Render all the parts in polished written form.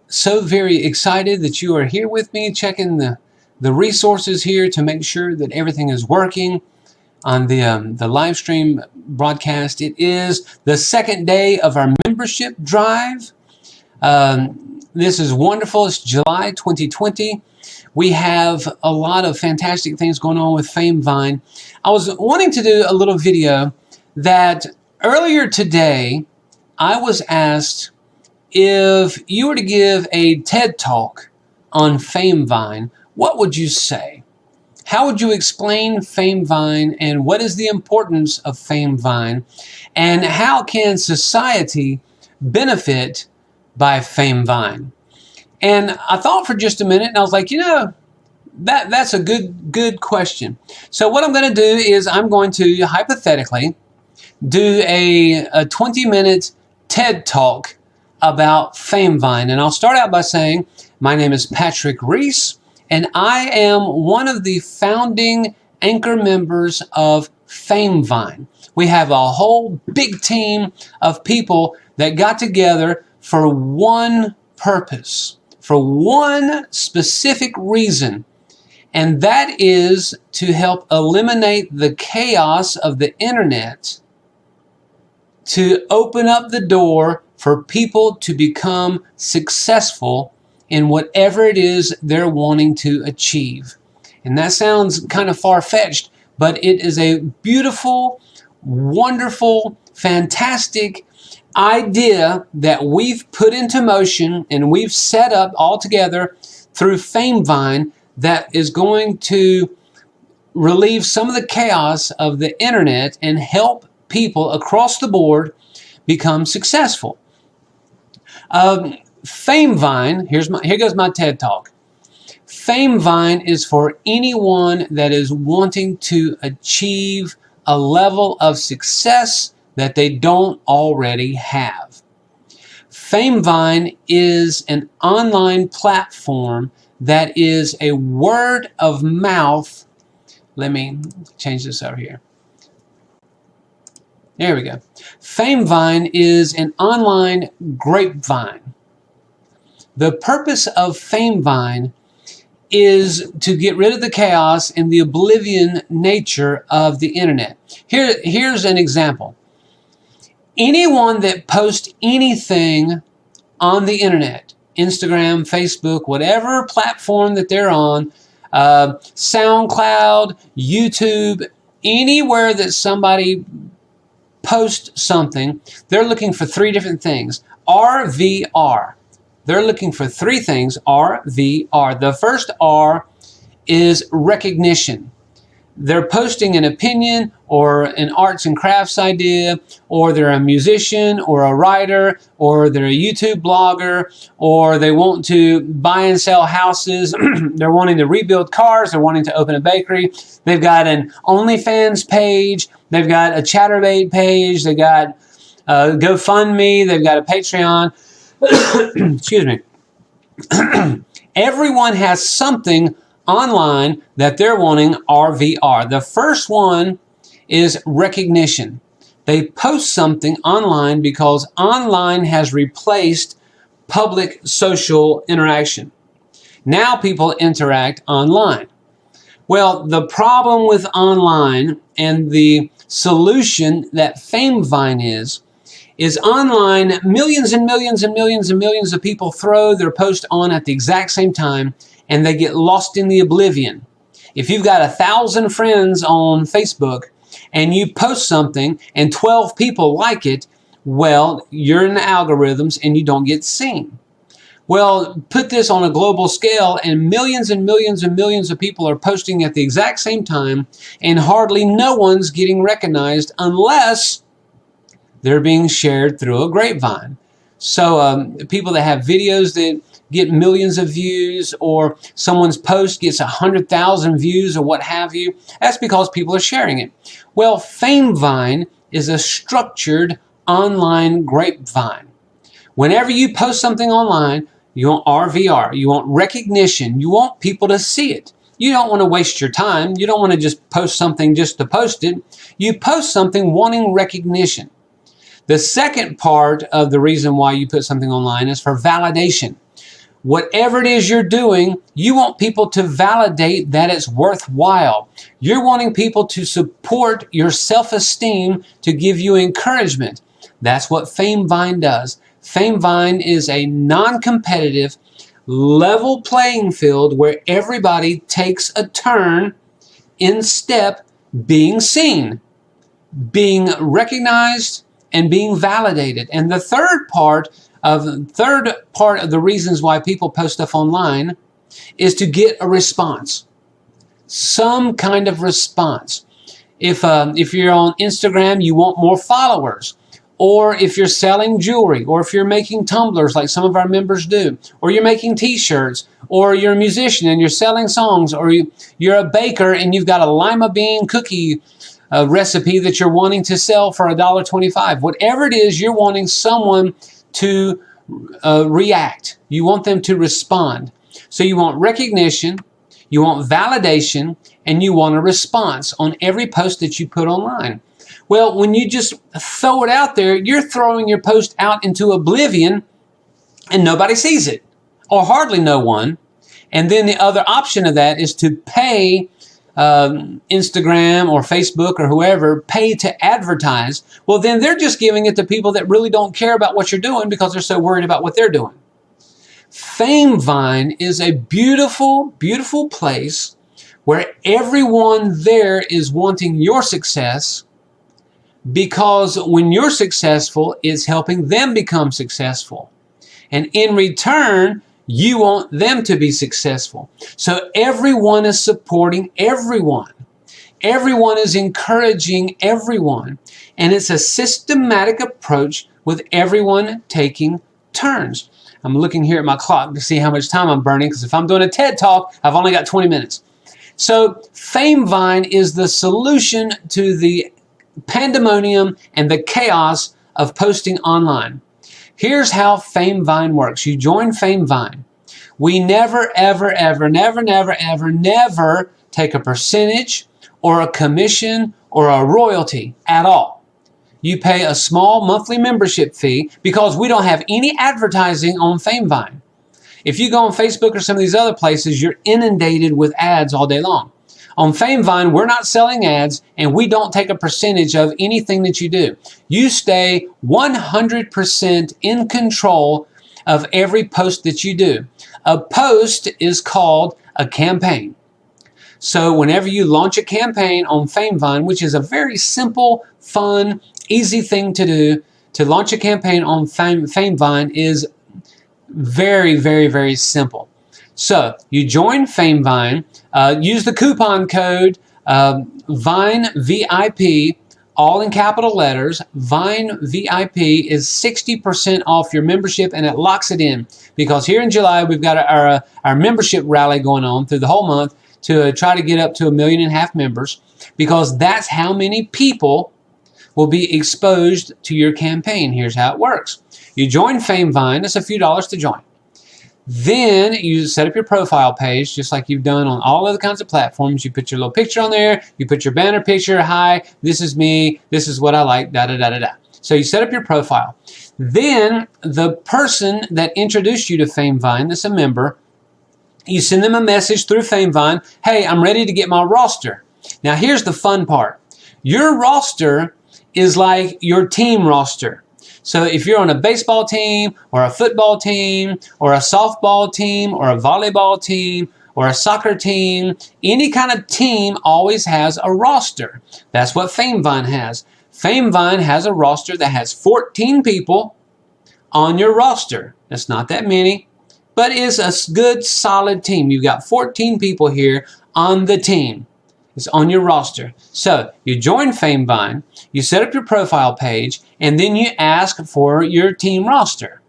so very excited that you are here with me, checking the resources here to make sure that everything is working on the live stream broadcast. It is the second day of our membership drive. This is wonderful. It's July 2020. We have a lot of fantastic things going on with FameVine. I was wanting to do a little video that earlier today I was asked if you were to give a TED Talk on FameVine, what would you say? How would you explain FameVine, and what is the importance of FameVine, and how can society benefit by FameVine? And I thought for just a minute, and I was like, that's a good question. So what I'm going to do is I'm going to hypothetically do a 20-minute TED Talk about FameVine. And I'll start out by saying my name is Patrick Reese, and I am one of the founding anchor members of FameVine. We have a whole big team of people that got together for one purpose, for one specific reason, and that is to help eliminate the chaos of the internet, to open up the door for people to become successful in whatever it is they're wanting to achieve. And that sounds kind of far-fetched, but it is a beautiful, wonderful, fantastic idea that we've put into motion and we've set up all together through FameVine that is going to relieve some of the chaos of the internet and help people across the board become successful. FameVine, here goes my TED Talk. FameVine is for anyone that is wanting to achieve a level of success that they don't already have. FameVine is an online platform that is a word of mouth. Let me change this over here. There we go. FameVine is an online grapevine. The purpose of FameVine is to get rid of the chaos and the oblivion nature of the internet. Here's an example. Anyone that posts anything on the internet, Instagram, Facebook, whatever platform that they're on, SoundCloud, YouTube, anywhere that somebody post something, they're looking for three different things. RVR. They're looking for three things. RVR. The first R is recognition. They're posting an opinion or an arts and crafts idea, or they're a musician or a writer, or they're a YouTube blogger, or they want to buy and sell houses. They're wanting to rebuild cars. They're wanting to open a bakery. They've got an OnlyFans page. They've got a Chatterbait page. They've got GoFundMe. They've got a Patreon. Excuse me. Everyone has something online that they're wanting RVR. The first one is recognition. They post something online because online has replaced public social interaction. Now people interact online. Well, the problem with online and the solution that FameVine is online, millions and millions and millions and millions of people throw their post on at the exact same time, and they get lost in the oblivion. If you've got 1,000 friends on Facebook and you post something and 12 people like it, well, you're in the algorithms and you don't get seen. Well, put this on a global scale and millions and millions and millions of people are posting at the exact same time, and hardly no one's getting recognized unless they're being shared through a grapevine. So people that have videos that get millions of views, or someone's post gets 100,000 views or what have you, that's because people are sharing it. Well, FameVine is a structured online grapevine. Whenever you post something online, you want RVR, you want recognition, you want people to see it. You don't want to waste your time. You don't want to just post something just to post it. You post something wanting recognition. The second part of the reason why you put something online is for validation. Whatever it is you're doing, you want people to validate that it's worthwhile. You're wanting people to support your self-esteem, to give you encouragement. That's what FameVine does. FameVine is a non-competitive, level playing field where everybody takes a turn in step being seen, being recognized, and being validated. And the third part of the reasons why people post stuff online is to get a response, some kind of response. If you're on Instagram, you want more followers. Or if you're selling jewelry, or if you're making tumblers like some of our members do, or you're making t-shirts, or you're a musician and you're selling songs, or you're a baker and you've got a lima bean cookie recipe that you're wanting to sell for $1.25. Whatever it is, you're wanting someone to react. You want them to respond. So you want recognition, you want validation, and you want a response on every post that you put online. Well, when you just throw it out there, you're throwing your post out into oblivion and nobody sees it, or hardly no one. And then the other option of that is to pay Instagram or Facebook or whoever, pay to advertise. Well, then they're just giving it to people that really don't care about what you're doing because they're so worried about what they're doing. FameVine is a beautiful, beautiful place where everyone there is wanting your success, because when you're successful, it's helping them become successful. And in return, you want them to be successful. So everyone is supporting everyone. Everyone is encouraging everyone. And it's a systematic approach with everyone taking turns. I'm looking here at my clock to see how much time I'm burning, because if I'm doing a TED Talk, I've only got 20 minutes. So FameVine is the solution to the pandemonium and the chaos of posting online. Here's how FameVine works. You join FameVine. We never, ever, ever, never, never, ever, never take a percentage or a commission or a royalty at all. You pay a small monthly membership fee because we don't have any advertising on FameVine. If you go on Facebook or some of these other places, you're inundated with ads all day long. On FameVine, we're not selling ads, and we don't take a percentage of anything that you do. You stay 100% in control of every post that you do. A post is called a campaign. So whenever you launch a campaign on FameVine, which is a very simple, fun, easy thing to do, to launch a campaign on FameVine is very, very, very simple. So you join FameVine, use the coupon code Vine VIP, all in capital letters. Vine VIP is 60% off your membership, and it locks it in, because here in July we've got our membership rally going on through the whole month to try to get up to 1.5 million members, because that's how many people will be exposed to your campaign. Here's how it works. You join FameVine. It's a few dollars to join. Then you set up your profile page just like you've done on all other kinds of platforms. You put your little picture on there. You put your banner picture. Hi, this is me. This is what I like. Da da da da da. So you set up your profile. Then the person that introduced you to FameVine, that's a member, you send them a message through FameVine. Hey, I'm ready to get my roster. Now here's the fun part. Your roster is like your team roster. So if you're on a baseball team or a football team or a softball team or a volleyball team or a soccer team, any kind of team always has a roster. That's what FameVine has. FameVine has a roster that has 14 people on your roster. That's not that many, but it's a good solid team. You've got 14 people here on the team. It's on your roster. So you join FameVine, you set up your profile page, and then you ask for your team roster.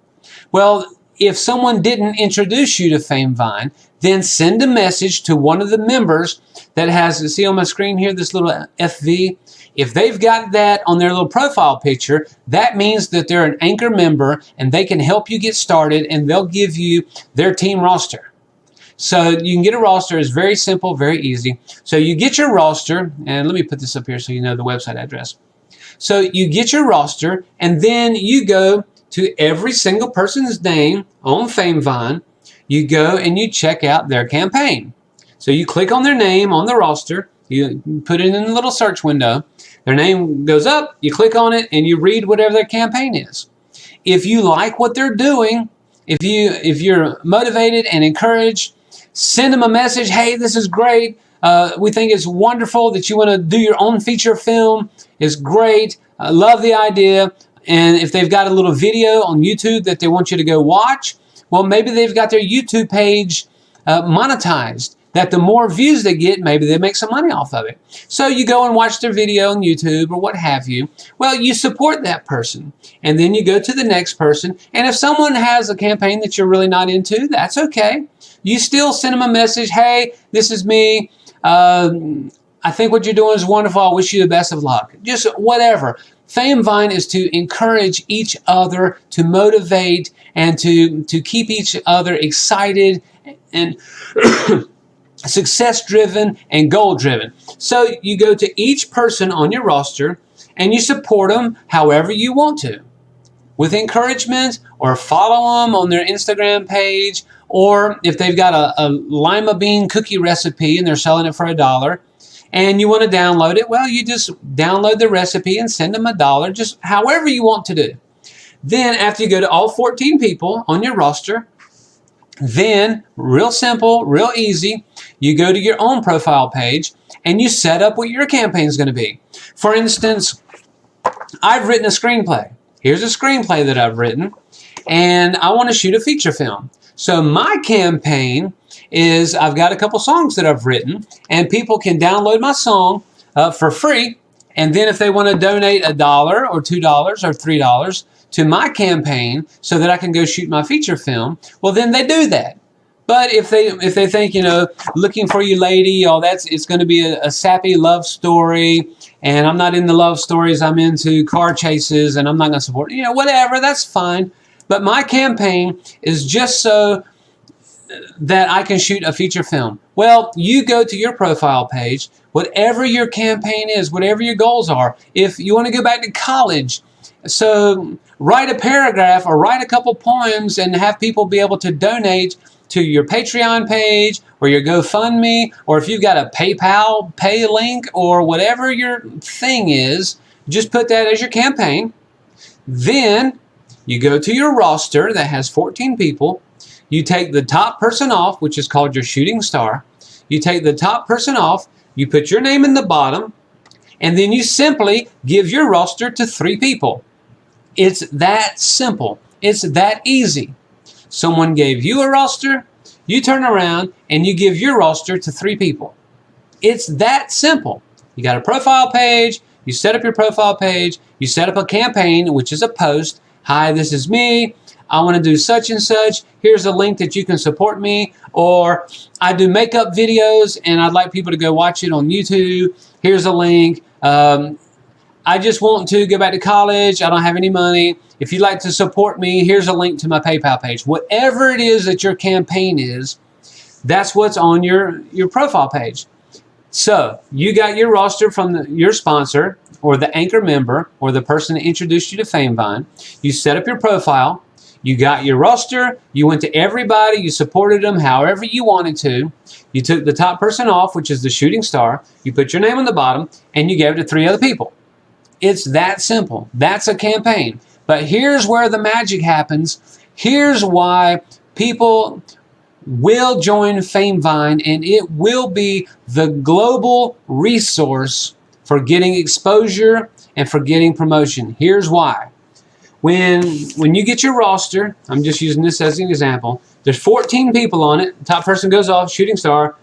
Well, if someone didn't introduce you to FameVine, then send a message to one of the members that has, see on my screen here, this little FV. If they've got that on their little profile picture, that means that they're an anchor member and they can help you get started, and they'll give you their team roster. So you can get a roster. It's very simple, very easy. So you get your roster, and let me put this up here so you know the website address. So you get your roster, and then you go to every single person's name on FameVine. you go and you check out their campaign. So you click on their name on the roster, you put it in the little search window, their name goes up, you click on it, and you read whatever their campaign is. If you like what they're doing, if you're motivated and encouraged, send them a message. Hey, this is great. We think it's wonderful that you want to do your own feature film. It's great. I love the idea. And if they've got a little video on YouTube that they want you to go watch, well, maybe they've got their YouTube page monetized, that the more views they get, maybe they make some money off of it. So you go and watch their video on YouTube or what have you. Well, you support that person. And then you go to the next person. And if someone has a campaign that you're really not into, that's okay. You still send them a message. Hey, this is me. I think what you're doing is wonderful. I wish you the best of luck. Just whatever. FameVine is to encourage each other, to motivate, and to keep each other excited and success-driven and goal-driven. So you go to each person on your roster and you support them however you want to, with encouragement, or follow them on their Instagram page, or if they've got a lima bean cookie recipe and they're selling it for $1 and you want to download it, well, you just download the recipe and send them $1, just however you want to do. Then after you go to all 14 people on your roster, then, real simple, real easy, you go to your own profile page and you set up what your campaign is going to be. For instance, I've written a screenplay. Here's a screenplay that I've written, and I want to shoot a feature film. So my campaign is I've got a couple songs that I've written, and people can download my song for free, and then if they want to donate $1 or $2 or $3 to my campaign so that I can go shoot my feature film, well, then they do that. But if they think, you know, looking for you lady, oh, it's going to be a sappy love story, and I'm not into love stories, I'm into car chases, and I'm not going to support, you know, whatever, that's fine. But my campaign is just so that I can shoot a feature film. Well, you go to your profile page, whatever your campaign is, whatever your goals are. If you want to go back to college, so write a paragraph or write a couple poems and have people be able to donate to your Patreon page or your GoFundMe, or if you've got a PayPal pay link or whatever your thing is, just put that as your campaign. Then you go to your roster that has 14 people. You take the top person off, which is called your shooting star. You take the top person off, you put your name in the bottom, and then you simply give your roster to 3 people. It's that simple. It's that easy. Someone gave you a roster, you turn around and you give your roster to 3 people. It's that simple. You got a profile page, you set up your profile page, you set up a campaign, which is a post. Hi, this is me. I want to do such and such. Here's a link that you can support me. Or I do makeup videos and I'd like people to go watch it on YouTube. Here's a link. I just want to go back to college. I don't have any money. If you'd like to support me, here's a link to my PayPal page. Whatever it is that your campaign is, that's what's on your profile page. So you got your roster from your sponsor or the anchor member or the person that introduced you to FameVine. You set up your profile. You got your roster. You went to everybody. You supported them however you wanted to. You took the top person off, which is the shooting star. You put your name on the bottom, and you gave it to 3 other people. It's that simple. That's a campaign. But here's where the magic happens. Here's why people will join FameVine, and it will be the global resource for getting exposure and for getting promotion. Here's why. When you get your roster, I'm just using this as an example, there's 14 people on it. Top person goes off, shooting star.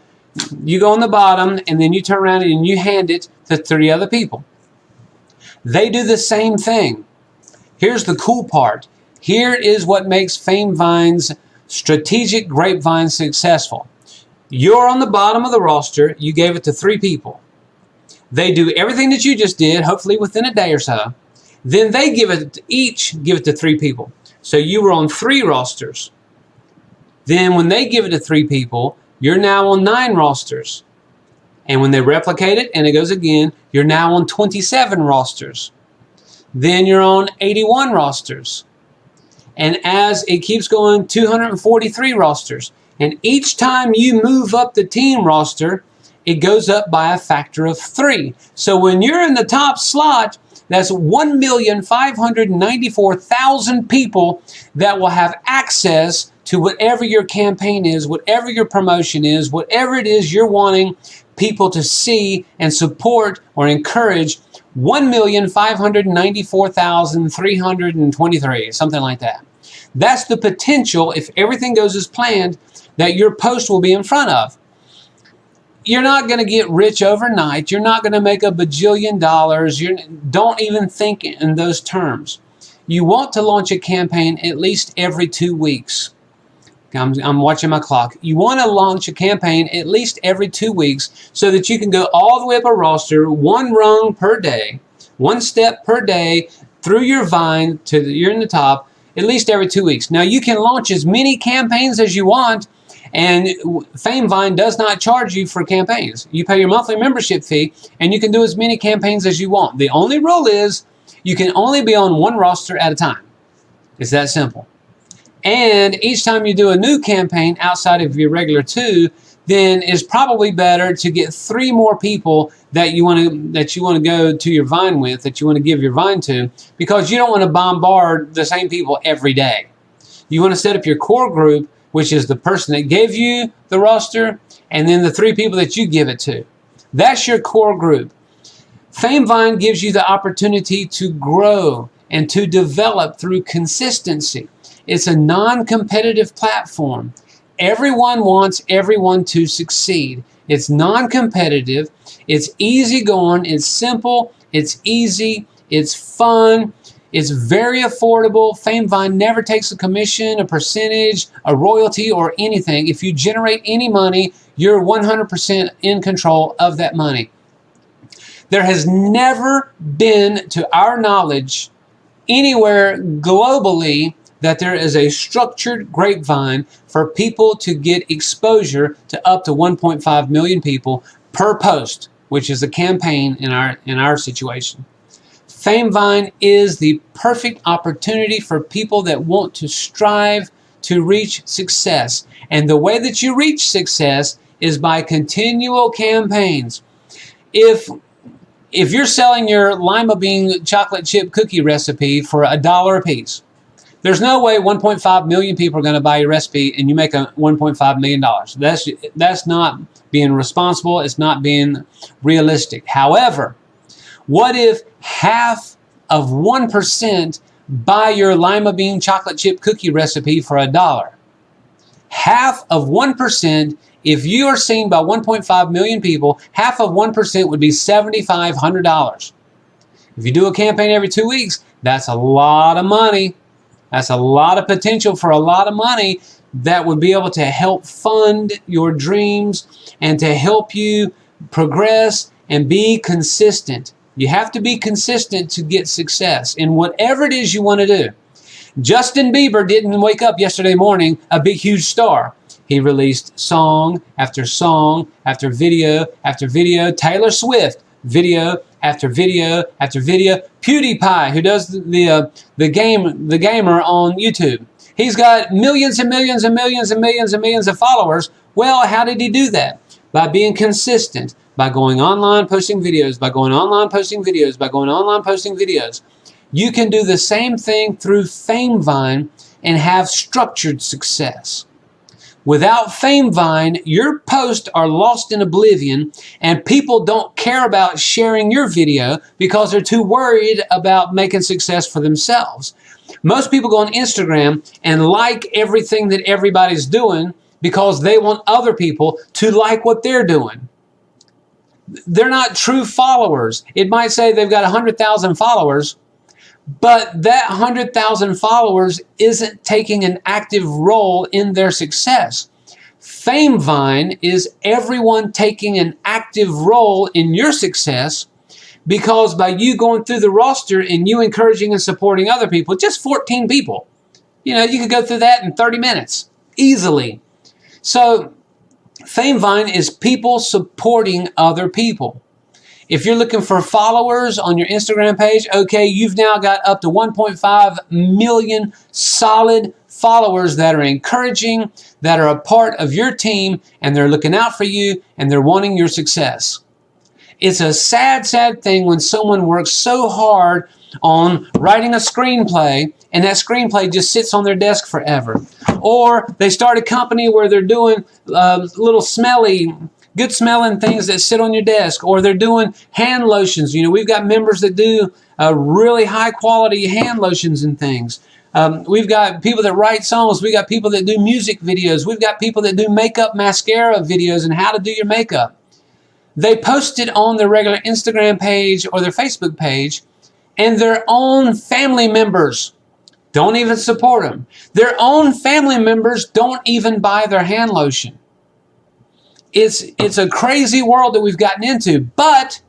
You go on the bottom, and then you turn around and you hand it to 3 other people. They do the same thing. Here's the cool part. Here is what makes FameVine's strategic grapevine successful. You're on the bottom of the roster. You gave it to 3 people. They do everything that you just did, hopefully within a day or so. Then they each give it to 3 people. So you were on 3 rosters. Then when they give it to 3 people, you're now on 9 rosters. And when they replicate it and it goes again, you're now on 27 rosters. Then you're on 81 rosters. And as it keeps going, 243 rosters. And each time you move up the team roster, it goes up by a factor of 3. So when you're in the top slot, that's 1,594,000 people that will have access to whatever your campaign is, whatever your promotion is, whatever it is you're wanting people to see and support or encourage. 1,594,323, something like that. That's the potential, if everything goes as planned, that your post will be in front of. You're not going to get rich overnight. You're not going to make $1 bajillion. Don't even think in those terms. You want to launch a campaign at least every 2 weeks. I'm watching my clock. You want to launch a campaign at least every 2 weeks so that you can go all the way up a roster, one rung per day, one step per day through your Vine you're in the top at least every 2 weeks. Now, you can launch as many campaigns as you want, and FameVine does not charge you for campaigns. You pay your monthly membership fee, and you can do as many campaigns as you want. The only rule is you can only be on one roster at a time. It's that simple. And each time you do a new campaign outside of your regular 2, then it's probably better to get 3 more people that you want to go to your Vine with, that you want to give your Vine to, because you don't want to bombard the same people every day. You want to set up your core group, which is the person that gave you the roster, and then the 3 people that you give it to. That's your core group. FameVine gives you the opportunity to grow and to develop through consistency. It's a non-competitive platform. Everyone wants everyone to succeed. It's non-competitive. It's easygoing. It's simple. It's easy. It's fun. It's very affordable. FameVine never takes a commission, a percentage, a royalty, or anything. If you generate any money, you're 100% in control of that money. There has never been, to our knowledge, anywhere globally that there is a structured grapevine for people to get exposure to up to 1.5 million people per post, which is a campaign in our situation. FameVine is the perfect opportunity for people that want to strive to reach success. And the way that you reach success is by continual campaigns. If you're selling your lima bean chocolate chip cookie recipe for $1 a piece, there's no way 1.5 million people are going to buy your recipe and you make $1.5 million. That's not being responsible. It's not being realistic. However, what if half of 1% buy your lima bean chocolate chip cookie recipe for $1? Half of 1%, if you are seen by 1.5 million people, half of 1% would be $7,500. If you do a campaign every 2 weeks, that's a lot of money. That's a lot of potential for a lot of money that would be able to help fund your dreams and to help you progress and be consistent. You have to be consistent to get success in whatever it is you want to do. Justin Bieber didn't wake up yesterday morning a big, huge star. He released song after song after video after video. Taylor Swift, video after video after video. PewDiePie, who does the gamer on YouTube, he's got millions and millions and millions and millions and millions of followers. Well, how did he do that? By being consistent, by going online, posting videos, by going online, posting videos, by going online, posting videos. You can do the same thing through FameVine and have structured success. Without FameVine, your posts are lost in oblivion and people don't care about sharing your video because they're too worried about making success for themselves. Most people go on Instagram and like everything that everybody's doing because they want other people to like what they're doing. They're not true followers. It might say they've got 100,000 followers, but that 100,000 followers isn't taking an active role in their success. FameVine is everyone taking an active role in your success, because by you going through the roster and you encouraging and supporting other people, just 14 people, you could go through that in 30 minutes easily. So FameVine is people supporting other people. If you're looking for followers on your Instagram page, okay, you've now got up to 1.5 million solid followers that are encouraging, that are a part of your team, and they're looking out for you, and they're wanting your success. It's a sad, sad thing when someone works so hard on writing a screenplay, and that screenplay just sits on their desk forever. Or they start a company where they're doing little smelly, good smelling things that sit on your desk, or they're doing hand lotions. You know, we've got members that do really high quality hand lotions and things. We've got people that write songs. We've got people that do music videos. We've got people that do makeup mascara videos and how to do your makeup. They post it on their regular Instagram page or their Facebook page, and their own family members don't even support them. Their own family members don't even buy their hand lotion. It's a crazy world that we've gotten into. But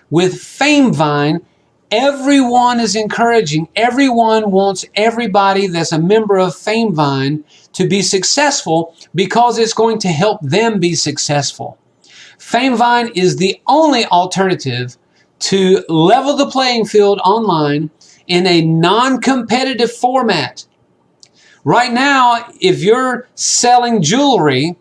with FameVine, everyone is encouraging. Everyone wants everybody that's a member of FameVine to be successful because it's going to help them be successful. FameVine is the only alternative to level the playing field online in a non-competitive format. Right now, if you're selling jewelry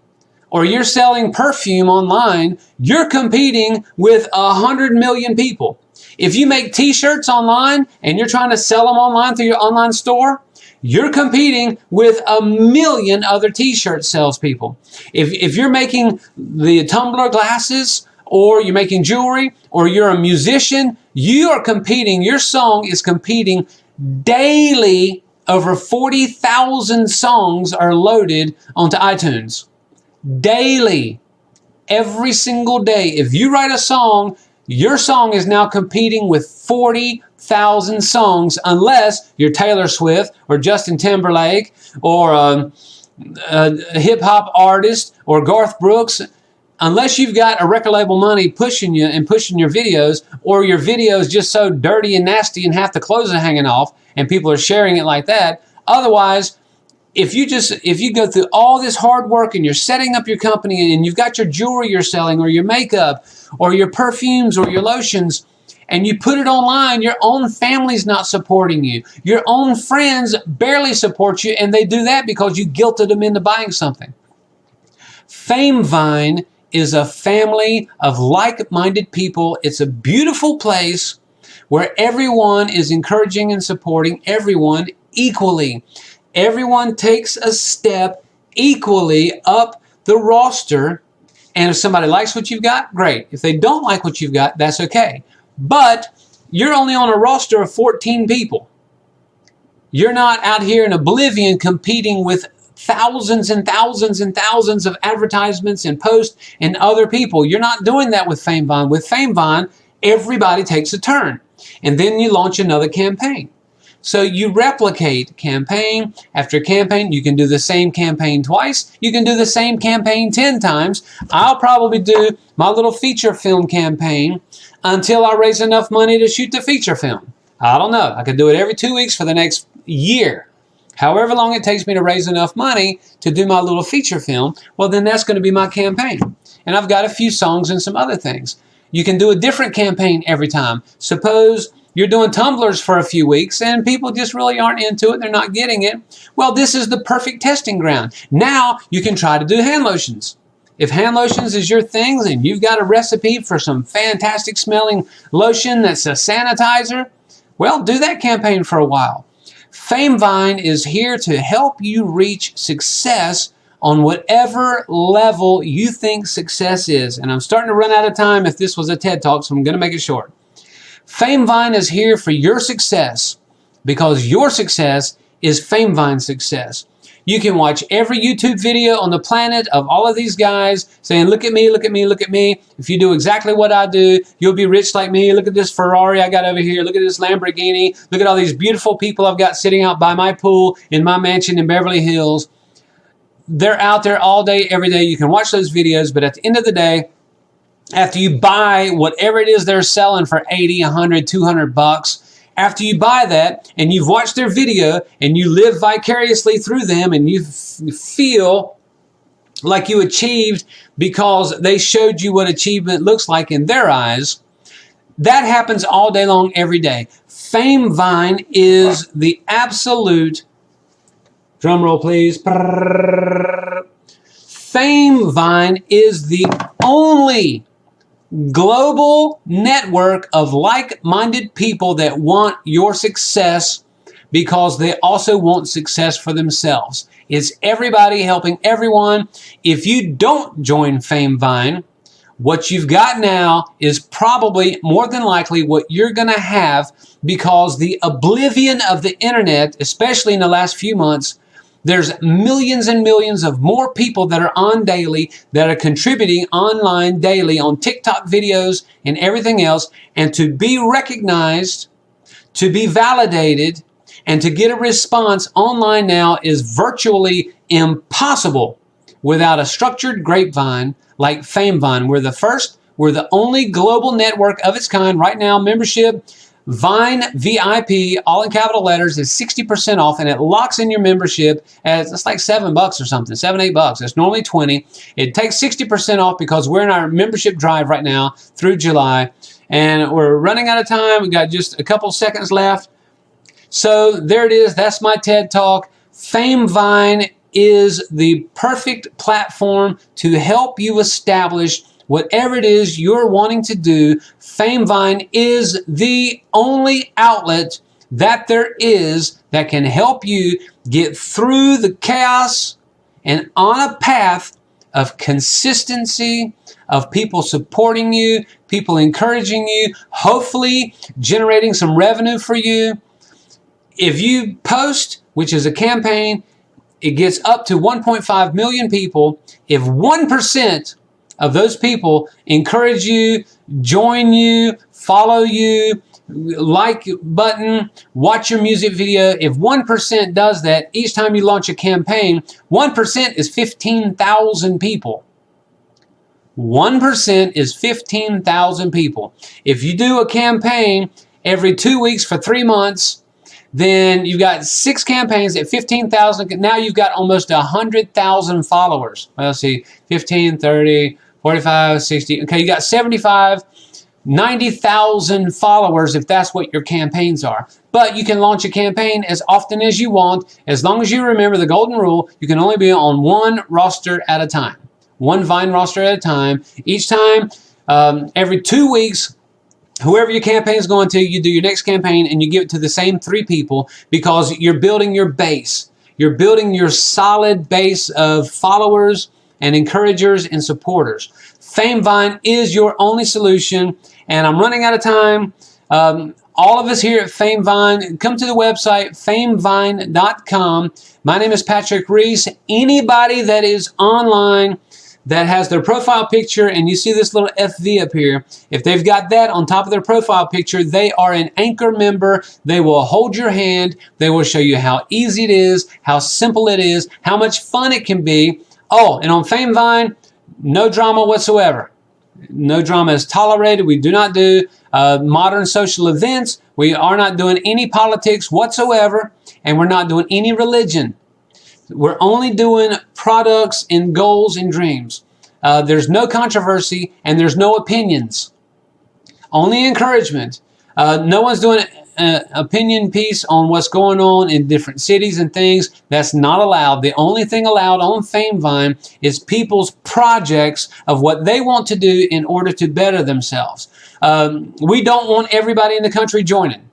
or you're selling perfume online, you're competing with 100 million people. If you make t-shirts online and you're trying to sell them online through your online store, you're competing with 1 million other t-shirt salespeople. If you're making the tumbler glasses, or you're making jewelry, or you're a musician, you are competing, your song is competing daily. Over 40,000 songs are loaded onto iTunes. Daily. Every single day. If you write a song, your song is now competing with 40,000 songs, unless you're Taylor Swift or Justin Timberlake or a hip-hop artist or Garth Brooks. Unless you've got a record label money pushing you and pushing your videos, or your video is just so dirty and nasty and half the clothes are hanging off and people are sharing it like that. Otherwise, if you go through all this hard work and you're setting up your company and you've got your jewelry you're selling or your makeup or your perfumes or your lotions, and you put it online, your own family's not supporting you. Your own friends barely support you, and they do that because you guilted them into buying something. FameVine is a family of like-minded people. It's a beautiful place where everyone is encouraging and supporting everyone equally. Everyone takes a step equally up the roster, and if somebody likes what you've got, great. If they don't like what you've got, that's okay. But you're only on a roster of 14 people. You're not out here in oblivion competing with thousands and thousands and thousands of advertisements and posts and other people. You're not doing that with FameVine. With FameVine, everybody takes a turn. And then you launch another campaign. So you replicate campaign after campaign. You can do the same campaign twice. You can do the same campaign 10 times. I'll probably do my little feature film campaign until I raise enough money to shoot the feature film. I don't know. I could do it every 2 weeks for the next year. However long it takes me to raise enough money to do my little feature film, well, then that's going to be my campaign. And I've got a few songs and some other things. You can do a different campaign every time. Suppose you're doing tumblers for a few weeks and people just really aren't into it. They're not getting it. Well, this is the perfect testing ground. Now you can try to do hand lotions. If hand lotions is your thing and you've got a recipe for some fantastic smelling lotion that's a sanitizer, well, do that campaign for a while. FameVine is here to help you reach success on whatever level you think success is. And I'm starting to run out of time if this was a TED Talk, so I'm going to make it short. FameVine is here for your success because your success is FameVine's success. You can watch every YouTube video on the planet of all of these guys saying, look at me, look at me, look at me. If you do exactly what I do, you'll be rich like me. Look at this Ferrari I got over here. Look at this Lamborghini. Look at all these beautiful people I've got sitting out by my pool in my mansion in Beverly Hills. They're out there all day, every day. You can watch those videos, but at the end of the day, after you buy whatever it is they're selling for 80, 100, 200 bucks, after you buy that and you've watched their video and you live vicariously through them and you feel like you achieved because they showed you what achievement looks like in their eyes, That happens all day long, every day. FameVine is the absolute, drum roll please, FameVine is the only global network of like-minded people that want your success because they also want success for themselves. It's everybody helping everyone. If you don't join FameVine, what you've got now is probably more than likely what you're going to have, because the oblivion of the internet, especially in the last few months, there's millions and millions of more people that are on daily, that are contributing online daily on TikTok videos and everything else. And to be recognized, to be validated, and to get a response online now is virtually impossible without a structured grapevine like FameVine. We're the first, we're the only global network of its kind right now. Membership, Vine VIP, all in capital letters, is 60% off, and it locks in your membership as it's like $7 or something, $7, $8. It's normally 20. It takes 60% off because we're in our membership drive right now through July, and we're running out of time. We got just a couple seconds left. So there it is. That's my TED Talk. FameVine is the perfect platform to help you establish whatever it is you're wanting to do. FameVine is the only outlet that there is that can help you get through the chaos and on a path of consistency, of people supporting you, people encouraging you, hopefully generating some revenue for you. If you post, which is a campaign, it gets up to 1.5 million people. If 1% of those people encourage you, join you, follow you, like button, watch your music video, if 1% does that each time you launch a campaign, 1% is 15,000 people. 1% is 15,000 people. If you do a campaign every 2 weeks for 3 months, then you've got 6 campaigns at 15,000. Now you've got almost 100,000 followers. Well, let's see, 15, 30, 45, 60. Okay, you got 75, 90,000 followers if that's what your campaigns are. But you can launch a campaign as often as you want. As long as you remember the golden rule, you can only be on one roster at a time. One Vine roster at a time. Each time, every 2 weeks, whoever your campaign is going to, you do your next campaign and you give it to the same 3 people, because you're building your base. You're building your solid base of followers and encouragers and supporters. FameVine is your only solution, and I'm running out of time. All of us here at FameVine, come to the website, famevine.com. My name is Patrick Reese. Anybody that is online that has their profile picture, and you see this little FV up here, if they've got that on top of their profile picture, they are an Anchor member. They will hold your hand. They will show you how easy it is, how simple it is, how much fun it can be. Oh, and on FameVine, no drama whatsoever. No drama is tolerated. We do not do modern social events. We are not doing any politics whatsoever, and we're not doing any religion. We're only doing products and goals and dreams. There's no controversy and there's no opinions. Only encouragement. No one's doing an opinion piece on what's going on in different cities and things. That's not allowed. The only thing allowed on FameVine is people's projects of what they want to do in order to better themselves. We don't want everybody in the country joining.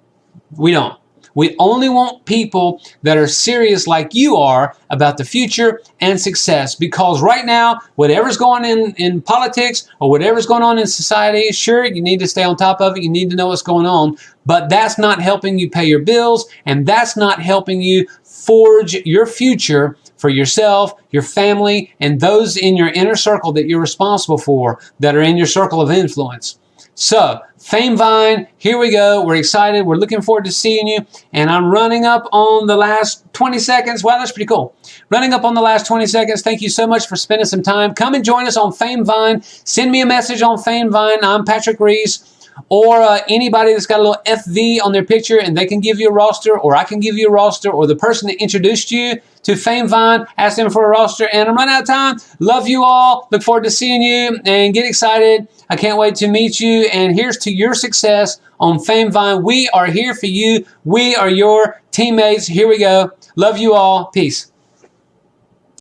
We don't. We only want people that are serious like you are about the future and success, because right now, whatever's going on in politics or whatever's going on in society, sure, you need to stay on top of it. You need to know what's going on, but that's not helping you pay your bills, and that's not helping you forge your future for yourself, your family, and those in your inner circle that you're responsible for, that are in your circle of influence. So, FameVine, here we go. We're excited. We're looking forward to seeing you. And I'm running up on the last 20 seconds. Wow, that's pretty cool. Running up on the last 20 seconds. Thank you so much for spending some time. Come and join us on FameVine. Send me a message on FameVine. I'm Patrick Reese. Or anybody that's got a little FV on their picture, and they can give you a roster, or I can give you a roster, or the person that introduced you to FameVine, ask them for a roster. And I'm running out of time. Love you all. Look forward to seeing you, and get excited. I can't wait to meet you. And here's to your success on FameVine. We are here for you. We are your teammates. Here we go. Love you all. Peace.